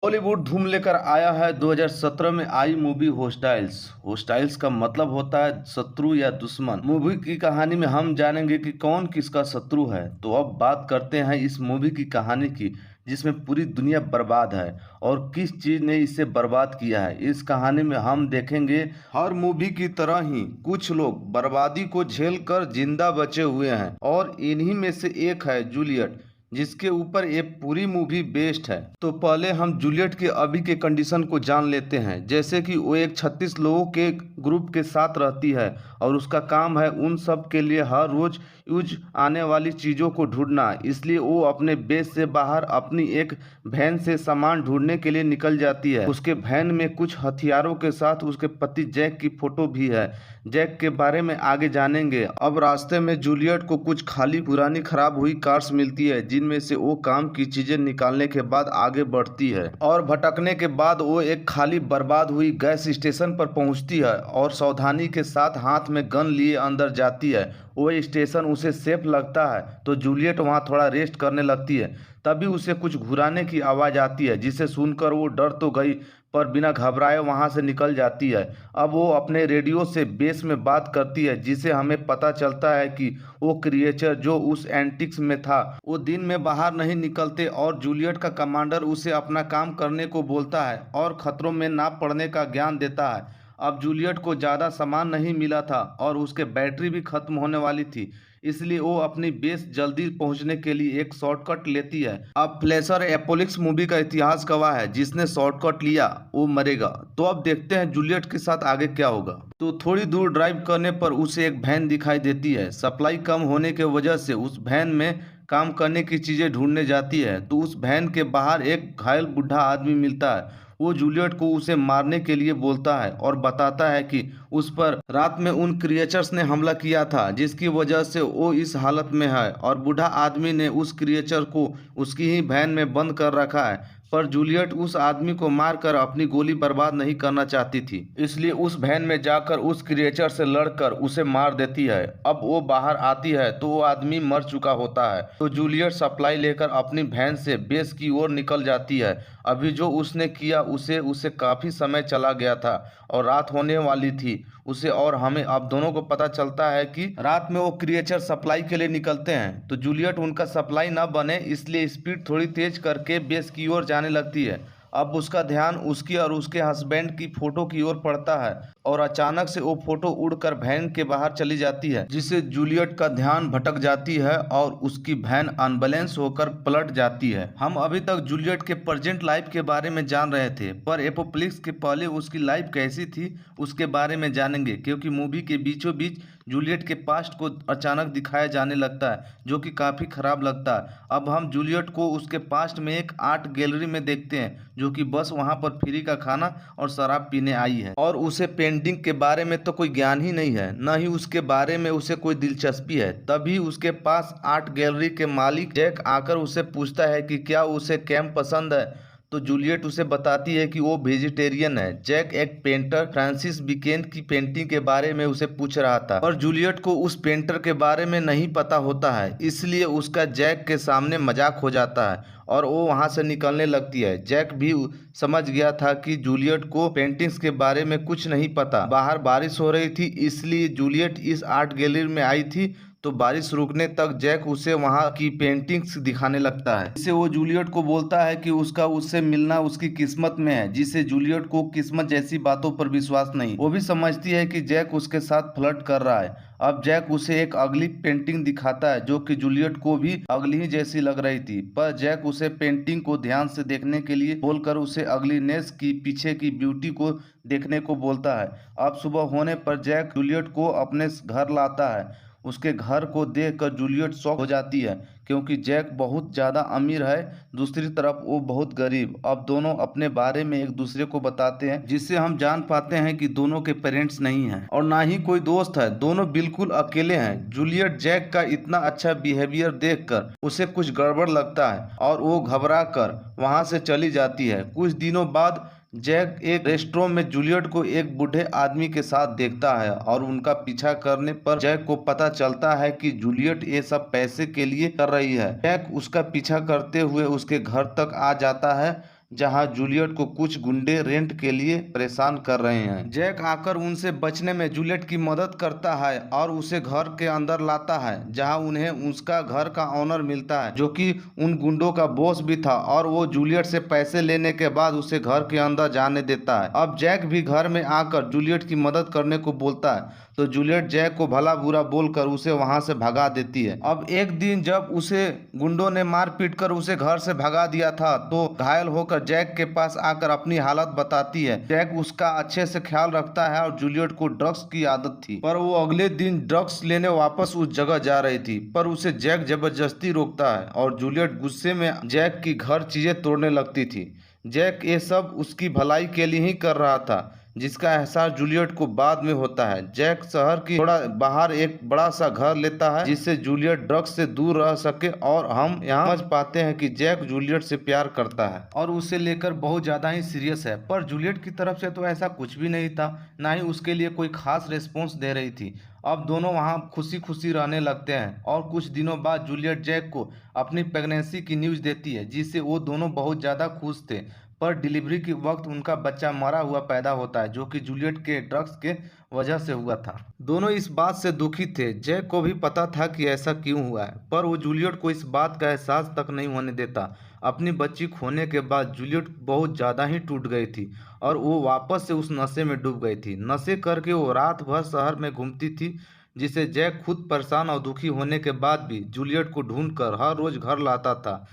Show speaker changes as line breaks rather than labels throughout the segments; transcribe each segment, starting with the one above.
बॉलीवुड धूम लेकर आया है 2017 में आई मूवी होस्टाइल्स। होस्टाइल्स का मतलब होता है शत्रु या दुश्मन। मूवी की कहानी में हम जानेंगे कि कौन किसका शत्रु है। तो अब बात करते हैं इस मूवी की कहानी की, जिसमें पूरी दुनिया बर्बाद है और किस चीज ने इसे बर्बाद किया है। इस कहानी में हम देखेंगे हर मूवी की तरह ही कुछ लोग बर्बादी को झेल कर जिंदा बचे हुए हैं और इन्हीं में से एक है जूलियट, जिसके ऊपर ये पूरी मूवी बेस्ड है। तो पहले हम जूलियट के अभी के कंडीशन को जान लेते हैं। जैसे कि वो एक 36 लोगों के ग्रुप के साथ रहती है और उसका काम है उन सब के लिए हर रोज यूज आने वाली चीज़ों को ढूंढना। इसलिए वो अपने बेस से बाहर अपनी एक वैन से सामान ढूंढने के लिए निकल जाती है। उसके वैन में कुछ हथियारों के साथ उसके पति जैक की फोटो भी है। जैक के बारे में आगे जानेंगे। अब रास्ते में जूलियट को कुछ खाली पुरानी खराब हुई कार्स मिलती है, जिनमें से वो काम की चीजें निकालने के बाद आगे बढ़ती है और भटकने के बाद वो एक खाली बर्बाद हुई गैस स्टेशन पर पहुंचती है और सावधानी के साथ हाथ में गन लिए अंदर जाती है। वो स्टेशन उसे सेफ लगता है तो जूलियट वहां थोड़ा रेस्ट करने लगती है। तभी उसे कुछ घुराने की आवाज़ आती है, जिसे सुनकर वो डर तो गई पर बिना घबराए वहां से निकल जाती है। अब वो अपने रेडियो से बेस में बात करती है, जिसे हमें पता चलता है कि वो क्रिएचर जो उस एंटिक्स में था वो दिन में बाहर नहीं निकलते और जूलियट का कमांडर उसे अपना काम करने को बोलता है और खतरों में ना पड़ने का ज्ञान देता है। अब जूलियट को ज़्यादा सामान नहीं मिला था और उसके बैटरी भी खत्म होने वाली थी, इसलिए वो अपनी बेस जल्दी पहुंचने के लिए एक शॉर्टकट लेती है। अब फ्लेशर एपोलिक्स मूवी का इतिहास गवाह है, जिसने शॉर्टकट लिया वो मरेगा। तो अब देखते हैं जूलियट के साथ आगे क्या होगा। तो थोड़ी दूर ड्राइव करने पर उसे एक वैन दिखाई देती है। सप्लाई कम होने के वजह से उस वैन में काम करने की चीजें ढूंढने जाती है तो उस वैन के बाहर एक घायल बूढ़ा आदमी मिलता है। वो जूलियट को उसे मारने के लिए बोलता है और बताता है कि उस पर रात में उन क्रिएचर्स ने हमला किया था, जिसकी वजह से वो इस हालत में है और बूढ़ा आदमी ने उस क्रिएचर को उसकी ही वैन में बंद कर रखा है। पर जूलियट उस आदमी को मारकर अपनी गोली बर्बाद नहीं करना चाहती थी, इसलिए उस वैन में जाकर उस क्रिएचर से लड़कर उसे मार देती है। अब वो बाहर आती है तो वो आदमी मर चुका होता है। तो जूलियट सप्लाई लेकर अपनी वैन से बेस की ओर निकल जाती है। अभी जो उसने किया उसे उसे काफी समय चला गया था और रात होने वाली थी उसे, और हमें अब दोनों को पता चलता है कि रात में वो क्रिएचर सप्लाई के लिए निकलते हैं। तो जूलियट उनका सप्लाई ना बने इसलिए स्पीड थोड़ी तेज करके बेस की ओर जाने लगती है। अब उसका ध्यान उसकी और उसके हस्बैंड की फोटो की ओर पड़ता है और अचानक से वो फोटो उड़कर वैन के बाहर चली जाती है, जिससे जूलियट का ध्यान भटक जाती है और उसकी वैन अनबैलेंस होकर पलट जाती है। हम अभी तक जूलियट के प्रेजेंट लाइफ के बारे में जान रहे थे, पर एपोप्लिक्स के पहले उसकी लाइफ कैसी थी उसके बारे में जानेंगे, क्योंकि मूवी के बीचों बीच जूलियट के पास्ट को अचानक दिखाया जाने लगता है, जो कि काफ़ी खराब लगता है। अब हम जूलियट को उसके पास्ट में एक आर्ट गैलरी में देखते हैं, जो कि बस वहां पर फ्री का खाना और शराब पीने आई है और उसे पेंटिंग के बारे में तो कोई ज्ञान ही नहीं है, न ही उसके बारे में उसे कोई दिलचस्पी है। तभी उसके पास आर्ट गैलरी के मालिक जैक आकर उसे पूछता है कि क्या उसे कैंप पसंद है। तो जूलियट उसे बताती है कि वो वेजिटेरियन है। जैक एक पेंटर फ्रांसिस बिकेन की पेंटिंग के बारे में उसे पूछ रहा था, पर जूलियट को उस पेंटर के बारे में नहीं पता होता है, इसलिए उसका जैक के सामने मजाक हो जाता है और वो वहां से निकलने लगती है। जैक भी समझ गया था कि जूलियट को पेंटिंग्स के बारे में कुछ नहीं पता। बाहर बारिश हो रही थी, इसलिए जूलियट इस आर्ट गैलरी में आई थी। तो बारिश रुकने तक जैक उसे वहां की पेंटिंग्स दिखाने लगता है, जिससे वो जूलियट को बोलता है कि उसका उससे मिलना उसकी किस्मत में है, जिससे जूलियट को किस्मत जैसी बातों पर विश्वास नहीं। वो भी समझती है कि जैक उसके साथ फ्लर्ट कर रहा है। अब जैक उसे एक अगली पेंटिंग दिखाता है, जो कि जूलियट को भी अगली ही जैसी लग रही थी, पर जैक उसे पेंटिंग को ध्यान से देखने के लिए बोलकर उसे अगलीनेस की पीछे की ब्यूटी को देखने को बोलता है। अब सुबह होने पर जैक जूलियट को अपने घर लाता है। उसके घर को देखकर जूलियट शॉक हो जाती है, क्योंकि जैक बहुत ज़्यादा अमीर है, दूसरी तरफ वो बहुत गरीब। अब दोनों अपने बारे में एक दूसरे को बताते हैं, जिससे हम जान पाते हैं कि दोनों के पेरेंट्स नहीं हैं और ना ही कोई दोस्त है, दोनों बिल्कुल अकेले हैं। जूलियट जैक का इतना अच्छा बिहेवियर देखकर उसे कुछ गड़बड़ लगता है और वो घबरा कर वहाँ से चली जाती है। कुछ दिनों बाद जैक एक रेस्टोरेंट में जूलियट को एक बूढ़े आदमी के साथ देखता है और उनका पीछा करने पर जैक को पता चलता है कि जूलियट ये सब पैसे के लिए कर रही है। जैक उसका पीछा करते हुए उसके घर तक आ जाता है, जहां जूलियट को कुछ गुंडे रेंट के लिए परेशान कर रहे हैं। जैक आकर उनसे बचने में जूलियट की मदद करता है और उसे घर के अंदर लाता है, जहां उन्हें उसका घर का ऑनर मिलता है जो कि उन गुंडों का बॉस भी था, और वो जूलियट से पैसे लेने के बाद उसे घर के अंदर जाने देता है। अब जैक भी घर में आकर जूलियट की मदद करने को बोलता है, तो जूलियट जैक को भला बुरा बोलकर उसे वहां से भगा देती है। अब एक दिन जब उसे गुंडों ने मार पीट कर उसे घर से भगा दिया था, तो घायल होकर जैक के पास आकर अपनी हालत बताती है। जैक उसका अच्छे से ख्याल रखता है और जूलियट को ड्रग्स की आदत थी, पर वो अगले दिन ड्रग्स लेने वापस उस जगह जा रही थी, पर उसे जैक जबरदस्ती रोकता है और जूलियट गुस्से में जैक की घर चीजें तोड़ने लगती थी। जैक ये सब उसकी भलाई के लिए ही कर रहा था, जिसका एहसास जूलियट को बाद में होता है। जैक शहर की थोड़ा बाहर एक बड़ा सा घर लेता है जिससे जूलियट ड्रग्स से दूर रह सके, और हम यहाँ समझ पाते हैं कि जैक जूलियट से प्यार करता है और उसे लेकर बहुत ज्यादा ही सीरियस है। पर जूलियट की तरफ से तो ऐसा कुछ भी नहीं था, ना ही उसके लिए कोई खास रिस्पॉन्स दे रही थी। अब दोनों वहाँ खुशी खुशी रहने लगते हैं, और कुछ दिनों बाद जूलियट जैक को अपनी प्रेगनेंसी की न्यूज देती है, जिससे वो दोनों बहुत ज्यादा खुश थे। पर डिलीवरी के वक्त उनका बच्चा मरा हुआ पैदा होता है, जो कि जूलियट के ड्रग्स के वजह से हुआ था। दोनों इस बात से दुखी थे। जैक को भी पता था कि ऐसा क्यों हुआ है, पर वो जूलियट को इस बात का एहसास तक नहीं होने देता। अपनी बच्ची खोने के बाद जूलियट बहुत ज़्यादा ही टूट गई थी, और वो वापस से उस नशे में डूब गई थी। नशे करके वो रात भर शहर में घूमती थी, जिसे जैक खुद परेशान और दुखी होने के बाद भी जूलियट को ढूंढकर हर रोज घर लाता था।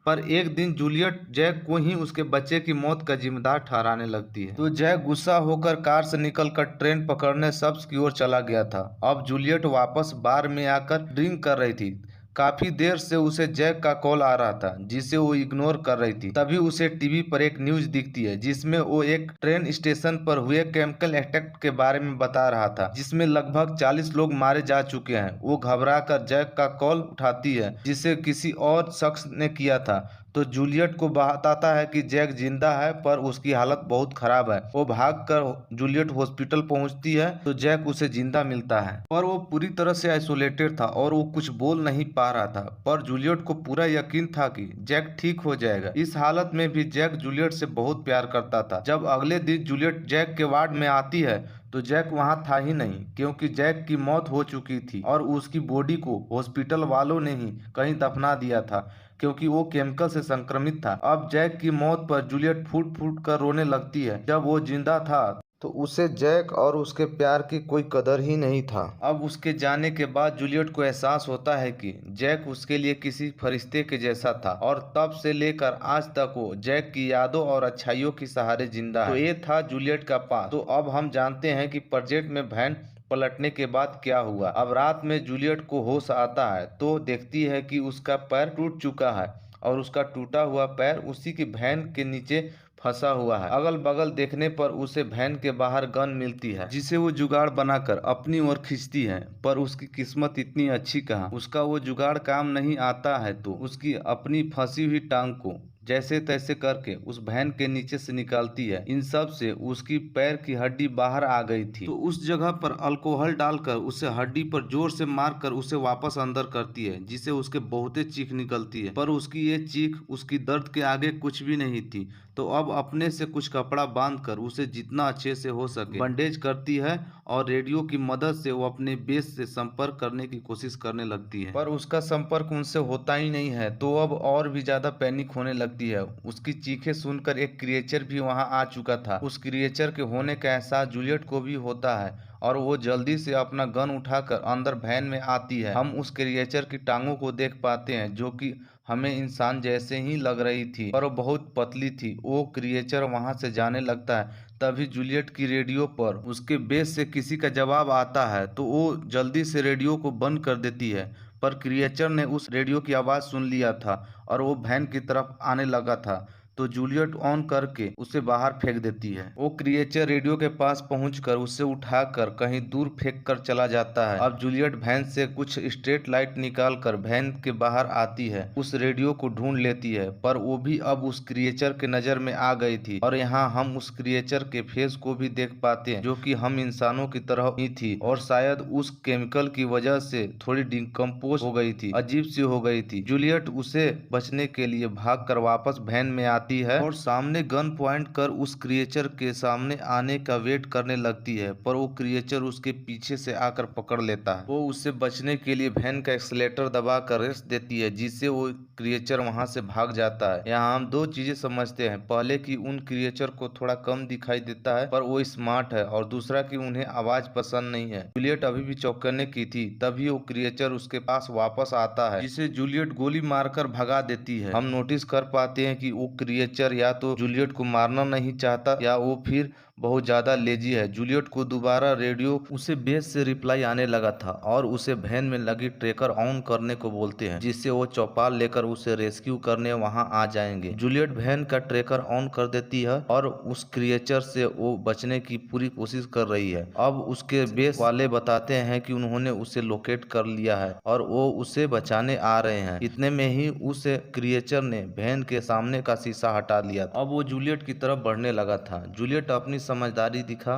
पर एक दिन जूलियट जैक को ही उसके बच्चे की मौत का जिम्मेदार ठहराने लगती है, तो जैक गुस्सा होकर कार से निकलकर ट्रेन पकड़ने सब्स की ओर चला गया था। अब जूलियट वापस बार में आकर ड्रिंक कर रही थी। काफी देर से उसे जैक का कॉल आ रहा था, जिसे वो इग्नोर कर रही थी। तभी उसे टीवी पर एक न्यूज दिखती है, जिसमें वो एक ट्रेन स्टेशन पर हुए केमिकल अटैक के बारे में बता रहा था, जिसमें लगभग 40 लोग मारे जा चुके हैं। वो घबरा कर जैक का कॉल उठाती है, जिसे किसी और शख्स ने किया था। तो जूलियट को बताता है कि जैक जिंदा है, पर उसकी हालत बहुत खराब है। वो भागकर जूलियट हॉस्पिटल पहुंचती है, तो जैक उसे जिंदा मिलता है, पर वो पूरी तरह से आइसोलेटेड था और वो कुछ बोल नहीं पा रहा था। पर जूलियट को पूरा यकीन था कि जैक ठीक हो जाएगा। इस हालत में भी जैक जूलियट से बहुत प्यार करता था। जब अगले दिन जूलियट जैक के वार्ड में आती है, तो जैक वहां था ही नहीं, क्योंकि जैक की मौत हो चुकी थी और उसकी बॉडी को हॉस्पिटल वालों ने ही कहीं दफना दिया था, क्योंकि वो केमिकल से संक्रमित था। अब जैक की मौत पर जूलियट फूट फूट कर रोने लगती है। जब वो जिंदा था तो उसे जैक और उसके प्यार की कोई कदर ही नहीं था। अब उसके जाने के बाद जूलियट को एहसास होता है कि जैक उसके लिए किसी फरिश्ते के जैसा था, और तब से लेकर आज तक वो जैक की यादों और अच्छाइयों के सहारे जिंदा है। तो ये था जूलियट का पास। तो अब हम जानते हैं कि प्रोजेक्ट में वैन पलटने के बाद क्या हुआ। अब रात में जूलियट को होश आता है, तो देखती है कि उसका पैर टूट चुका है, और उसका टूटा हुआ पैर उसी की वैन के नीचे फंसा हुआ है। अगल बगल देखने पर उसे वैन के बाहर गन मिलती है, जिसे वो जुगाड़ बनाकर अपनी ओर खींचती है। पर उसकी किस्मत इतनी अच्छी कहाँ, उसका वो जुगाड़ काम नहीं आता है, तो उसकी अपनी फंसी हुई टांग को जैसे तैसे करके उस वैन के नीचे से निकालती है। इन सब से उसकी पैर की हड्डी बाहर आ गई थी, तो उस जगह पर अल्कोहल डालकर उसे हड्डी पर जोर से मारकर उसे वापस अंदर करती है, जिसे उसके बहुते चीख निकलती है। पर उसकी ये चीख उसकी दर्द के आगे कुछ भी नहीं थी। तो अब अपने से कुछ कपड़ा बांधकर उसे जितना अच्छे से हो सके बैंडेज करती है, और रेडियो की मदद से वो अपने बेस से संपर्क करने की कोशिश करने लगती है। पर उसका संपर्क उनसे होता ही नहीं है, तो अब और भी ज्यादा पैनिक होने लगती है। उसकी चीखें सुनकर एक क्रिएचर भी वहां आ चुका था। उस क्रिएचर के होने का एहसास जूलियट को भी होता है, और वो जल्दी से अपना गन उठाकर अंदर वैन में आती है। हम उस क्रिएचर की टांगों को देख पाते हैं, जो कि हमें इंसान जैसे ही लग रही थी, पर वो बहुत पतली थी। वो क्रिएचर वहां से जाने लगता है। तभी जूलियट की रेडियो पर उसके बेस से किसी का जवाब आता है, तो वो जल्दी से रेडियो को बंद कर देती है। पर क्रिएचर ने उस रेडियो की आवाज़ सुन लिया था, और वो वैन की तरफ आने लगा था, तो जूलियट ऑन करके उसे बाहर फेंक देती है। वो क्रिएचर रेडियो के पास पहुंचकर उसे उठाकर कहीं दूर फेंक कर चला जाता है। अब जूलियट वैन से कुछ स्ट्रीट लाइट निकाल कर वैन के बाहर आती है, उस रेडियो को ढूंढ लेती है, पर वो भी अब उस क्रिएचर के नजर में आ गई थी। और यहाँ हम उस क्रिएचर के फेस को भी देख पाते हैं, जो कि हम इंसानों की तरह ही थी, और शायद उस केमिकल की वजह से थोड़ी डिकम्पोज हो गई थी, अजीब सी हो गई थी। जूलियट उसे बचने के लिए भाग कर वापस वैन में आती आती है और सामने गन पॉइंट कर उस क्रिएचर के सामने आने का वेट करने लगती है, पर वो क्रिएचर उसके पीछे से आकर पकड़ लेता है। वो उससे बचने के लिए वैन का एक्सीलेटर दबा कर रेस देती है, जिससे वो क्रिएचर वहां से भाग जाता है। यहाँ हम दो चीजें समझते हैं, पहले कि उन क्रिएचर को थोड़ा कम दिखाई देता है पर वो स्मार्ट है, और दूसरा कि उन्हें आवाज पसंद नहीं है। जूलियट अभी भी चौंकने की थी, तभी वो क्रिएचर उसके पास वापस आता है, जिसे जूलियट गोली मारकर भगा देती है। हम नोटिस कर पाते हैं कि वो क्रिएचर या तो जूलियट को मारना नहीं चाहता या वो फिर बहुत ज्यादा लेजी है। जूलियट को दोबारा रेडियो उसे बेस से रिप्लाई आने लगा था और उसे वैन में लगी ट्रैकर ऑन करने को बोलते हैं, जिससे वो चौपाल लेकर उसे रेस्क्यू करने वहां आ जाएंगे। जूलियट वैन का ट्रैकर ऑन कर देती है और उस क्रिएचर से वो बचने की पूरी कोशिश कर रही है। अब उसके बेस वाले बताते हैं कि उन्होंने उसे लोकेट कर लिया है और वो उसे बचाने आ रहे हैं। इतने में ही उस क्रिएचर ने वैन के सामने का शीशा हटा लिया। अब वो जूलियट की तरफ बढ़ने लगा था। जूलियट अपनी समझदारी दिखा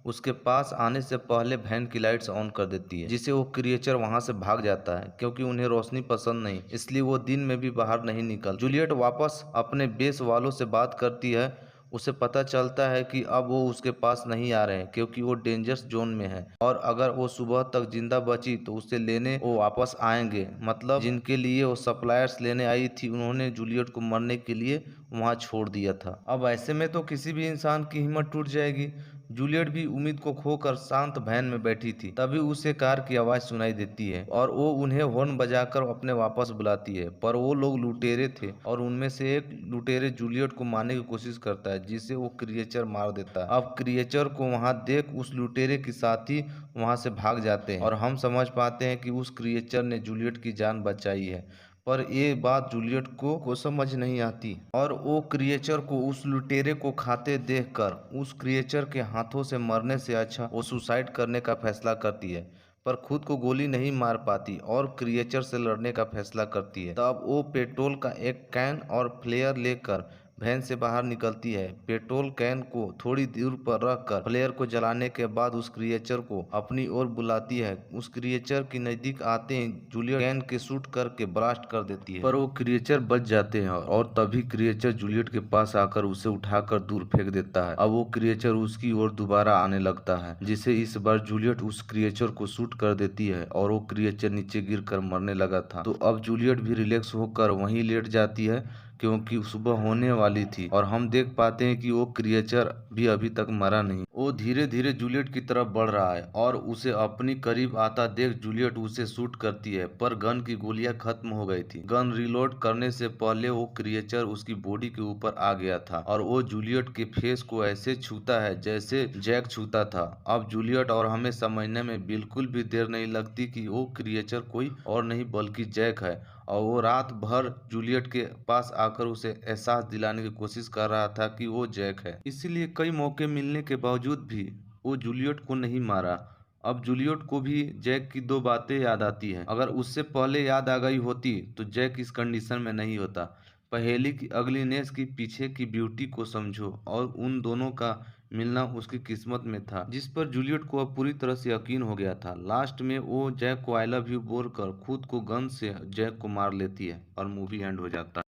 उसके पास आने से पहले वैन की लाइट्स ऑन कर देती है, जिससे वो क्रिएचर वहां से भाग जाता है। क्योंकि उन्हें रोशनी पसंद नहीं, इसलिए वो दिन में भी बाहर नहीं निकल। जूलियट वापस अपने बेस वालों से बात करती है। उसे पता चलता है कि अब वो उसके पास नहीं आ रहे हैं, क्योंकि वो डेंजरस जोन में है और अगर वो सुबह तक जिंदा बची तो उसे लेने वो वापस आएंगे। मतलब जिनके लिए वो सप्लायर्स लेने आई थी, उन्होंने जूलियट को मरने के लिए वहां छोड़ दिया था। अब ऐसे में तो किसी भी इंसान की हिम्मत टूट जाएगी। जूलियट भी उम्मीद को खोकर शांत वैन में बैठी थी, तभी उसे कार की आवाज सुनाई देती है और वो उन्हें हॉर्न बजाकर अपने वापस बुलाती है। पर वो लोग लुटेरे थे और उनमें से एक लुटेरे जूलियट को मारने की कोशिश करता है, जिसे वो क्रिएचर मार देता है। अब क्रिएचर को वहां देख उस लुटेरे के साथी वहां से भाग जाते हैं और हम समझ पाते हैं कि उस क्रिएचर ने जूलियट की जान बचाई है। पर ये बात जूलियट को समझ नहीं आती और वो क्रिएचर को उस लुटेरे को खाते देखकर उस क्रिएचर के हाथों से मरने से अच्छा वो सुसाइड करने का फैसला करती है। पर खुद को गोली नहीं मार पाती और क्रिएचर से लड़ने का फैसला करती है। तब वो पेट्रोल का एक कैन और फ्लेयर लेकर वैन से बाहर निकलती है। पेट्रोल कैन को थोड़ी दूर पर रखकर फ्लेयर को जलाने के बाद उस क्रिएचर को अपनी ओर बुलाती है। उस क्रिएचर के नजदीक आते ही जूलियट कैन के शूट करके ब्लास्ट कर देती है, पर वो क्रिएचर बच जाते हैं और तभी क्रिएचर जूलियट के पास आकर उसे उठाकर दूर फेंक देता है। अब वो क्रिएचर उसकी ओर दोबारा आने लगता है, जिसे इस बार जूलियट उस क्रिएचर को शूट कर देती है और वो क्रिएचर नीचे गिरकर मरने लगा था। तो अब जूलियट भी रिलैक्स होकर वहीं लेट जाती है, क्योंकि सुबह होने वाली थी और हम देख पाते हैं कि वो क्रिएचर भी अभी तक मरा नहीं। वो धीरे धीरे जूलियट की तरफ बढ़ रहा है और उसे अपनी करीब आता देख जूलियट उसे शूट करती है, पर गन की गोलियां खत्म हो गई थी। गन रिलोड करने से पहले वो क्रिएचर उसकी बॉडी के ऊपर आ गया था और वो जूलियट के फेस को ऐसे छूता है जैसे जैक छूता था। अब जूलियट और हमें समझने में बिल्कुल भी देर नहीं लगती कि वो क्रिएचर कोई और नहीं बल्कि जैक है और वो रात भर जूलियट के पास आकर उसे एहसास दिलाने की कोशिश कर रहा था कि वो जैक है। इसीलिए कई मौके मिलने के बावजूद भी वो जूलियट को नहीं मारा। अब जूलियट को भी जैक की दो बातें याद आती हैं। अगर उससे पहले याद आ गई होती तो जैक इस कंडीशन में नहीं होता। पहेली की अगलीनेस की पीछे की ब्यूटी को समझो और उन दोनों का मिलना उसकी किस्मत में था, जिस पर जूलियट को अब पूरी तरह से यकीन हो गया था। लास्ट में वो जैक को आई लव यू बोलकर खुद को गन से जैक को मार लेती है और मूवी एंड हो जाता है।